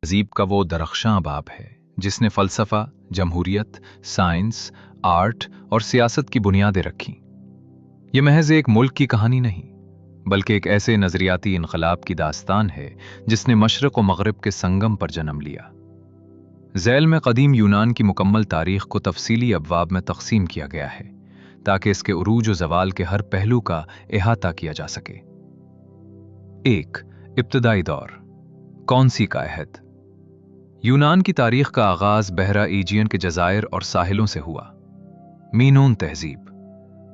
तहज़ीब का वो दरख्शां बाब है जिसने फ़लसफ़ा, जमहूरियत, साइंस, आर्ट और सियासत की बुनियादें रखीं। ये महज एक मुल्क की कहानी नहीं, बल्कि एक ऐसे नज़रियाती इनकलाब की दास्तान है जिसने मशरक़ व मग़रिब के संगम पर जन्म लिया। ज़ैल में क़दीम यूनान की मुकम्मल तारीख़ को तफसीली अबवाब में तक़सीम किया गया है ताकि इसके उरूज व ज़वाल के हर पहलू का इहाता किया जा सके। 1. इब्तिदाई दौर। कौन सी कायहत। यूनान की तारीख़ का आगाज़ बहरा एजियन के जज़ायर और साहिलों से हुआ। मीनून तहज़ीब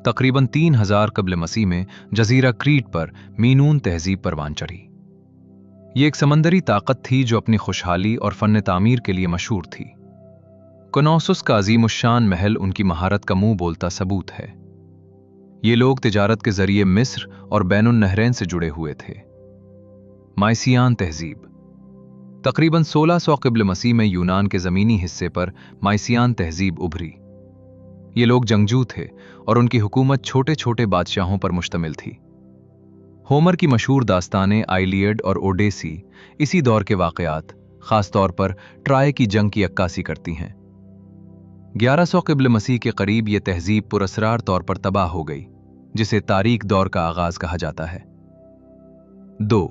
तकरीबन 3000 कब्ल मसीह में जज़ीरा क्रीट पर मीनून तहज़ीब परवान चढ़ी। ये एक समंदरी ताकत थी जो अपनी खुशहाली और फ़न तामीर के लिए मशहूर थी। कनौसुस का अज़ीमुश्शान महल उनकी महारत का मुंह बोलता सबूत है। ये लोग तिजारत के जरिए मिस्र और बैनुन नहरैन से जुड़े हुए थे। माइसियान तहज़ीब तकरीबन 1600 क़ब्ल मसीह में यूनान के ज़मीनी हिस्से पर माइसियान तहज़ीब उभरी। ये लोग जंगजू थे और उनकी हुकूमत छोटे छोटे बादशाहों पर मुश्तमिल थी। होमर की मशहूर दास्तानें आइलियड और ओडेसी इसी दौर के वाक़यात, ख़ास तौर पर ट्राय की जंग की अक्कासी करती हैं। 1100 क़ब्ल मसीह के करीब ये तहज़ीब पुरअसरार तौर पर तबाह हो गई, जिसे तारीख़ दौर का आगाज़ कहा जाता है। 2.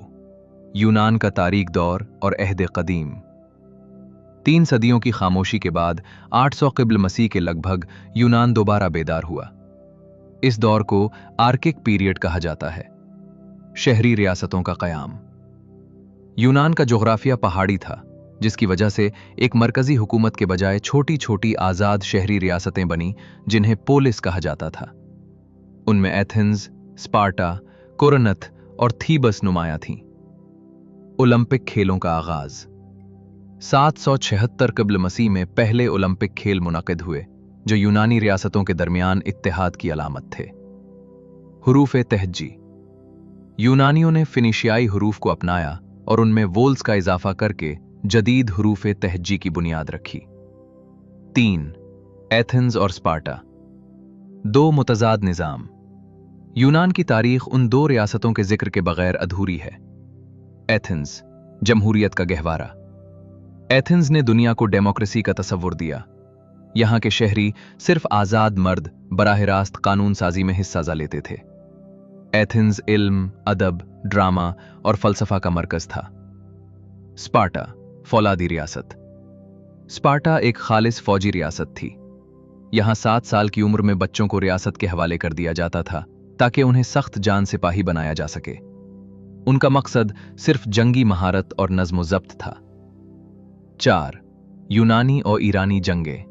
यूनान का तारीख़ दौर और अहद क़दीम। 3 सदियों की खामोशी के बाद 800 क़ब्ल मसीह के लगभग यूनान दोबारा बेदार हुआ। इस दौर को आर्किक पीरियड कहा जाता है। शहरी रियासतों का क़याम। यूनान का जोग्राफिया पहाड़ी था, जिसकी वजह से एक मरकजी हुकूमत के बजाय छोटी छोटी आज़ाद शहरी रियासतें बनी जिन्हें पोलिस कहा जाता था। उनमें एथेंस, स्पार्टा, कोरनथ और थीबस नुमाया थीं। ओलंपिक खेलों का आगाज़। 776 क़ब्ल मसीह में पहले ओलंपिक खेल मुनक़िद हुए, जो यूनानी रियासतों के दरमियान इत्तेहाद की अलामत थे। हुरूफ़ तहज्जी। यूनानियों ने फिनिशियाई हुरूफ को अपनाया और उनमें वोल्स का इजाफा करके जदीद हुरूफ़ तहज्जी की बुनियाद रखी। 3. एथेंस और स्पार्टा। 2 मुतज़ाद निज़ाम। यूनान की तारीख़ उन 2 रियासतों के जिक्र के बगैर अधूरी है। एथेंस, जमहूरियत का गहवारा। एथेंस ने दुनिया को डेमोक्रेसी का तसव्वुर दिया। यहाँ के शहरी सिर्फ आज़ाद मर्द बराह रास्त कानून साजी में हिस्सा लेते थे। एथेंस इल्म, अदब, ड्रामा और फ़लसफ़ा का मरकज़ था। स्पार्टा, फौलादी रियासत। स्पार्टा एक खालिस फौजी रियासत थी। यहाँ 7 साल की उम्र में बच्चों को रियासत के हवाले कर दिया जाता था ताकि उन्हें सख्त जान सिपाही बनाया जा सके। उनका मकसद सिर्फ जंगी महारत और नज़्म ज़ब्त था। 4. यूनानी और ईरानी जंगें।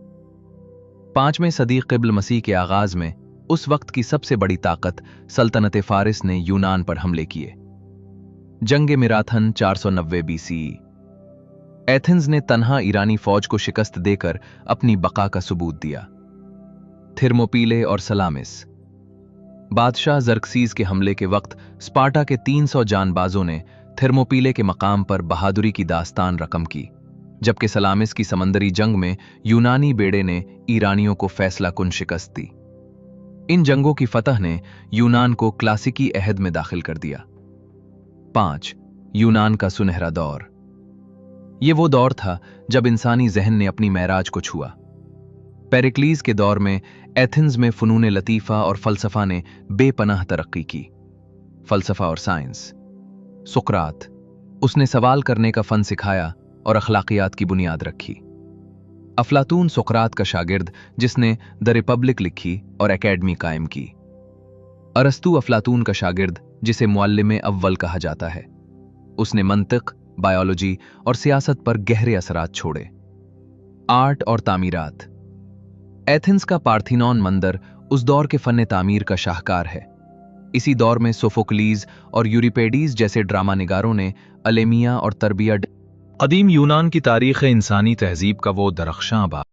5वें सदी क़ब्ल मसीह के आगाज़ में उस वक्त की सबसे बड़ी ताकत सल्तनत फारिस ने यूनान पर हमले किए। जंग मिराथन 490 BCE। एथेंस ने तन्हा ईरानी फौज को शिकस्त देकर अपनी बका का सबूत दिया। थिर्मोपीले और सलामिस। बादशाह ज़र्क्सीज़ के हमले के वक्त स्पार्टा के 300 जानबाजों ने थिर्मोपीले के मकाम पर बहादुरी की दास्तान रकम की, जबकि सलामिस की समंदरी जंग में यूनानी बेड़े ने ईरानियों को फैसला कुन शिकस्त दी। इन जंगों की फतह ने यूनान को क्लासिकी अहद में दाखिल कर दिया। 5. यूनान का सुनहरा दौर। ये वो दौर था जब इंसानी जहन ने अपनी महराज को छुआ। पेरिक्लीस के दौर में एथेंस में फ़ुनून लतीफ़ा और फ़लसफ़ा ने बेपनाह तरक्की की। फ़लसफ़ा और साइंस। सुक़रात, उसने सवाल करने का फ़न सिखाया और अखलाकियात की बुनियाद रखी। अफलातून सुक़रात का शागिर्द जिसने द रिपब्लिक लिखी और एकेडमी कायम की। अरस्तू अफलातून का शागिर्द जिसे मुअल्लिम अव्वल कहा जाता है। उसने मंतिक, बायोलॉजी और सियासत पर गहरे असरात छोड़े। आर्ट और तामीरात। एथेंस का पार्थिनॉन मंदिर उस दौर के फ़न तामीर का शाहकार है। इसी दौर में सोफोक्लीज और यूरिपेडीज जैसे ड्रामा निगारों ने अलेमिया और तरबिया। कदीम यूनान की तारीख़ इंसानी तहज़ीब का वो दरख्शां बाब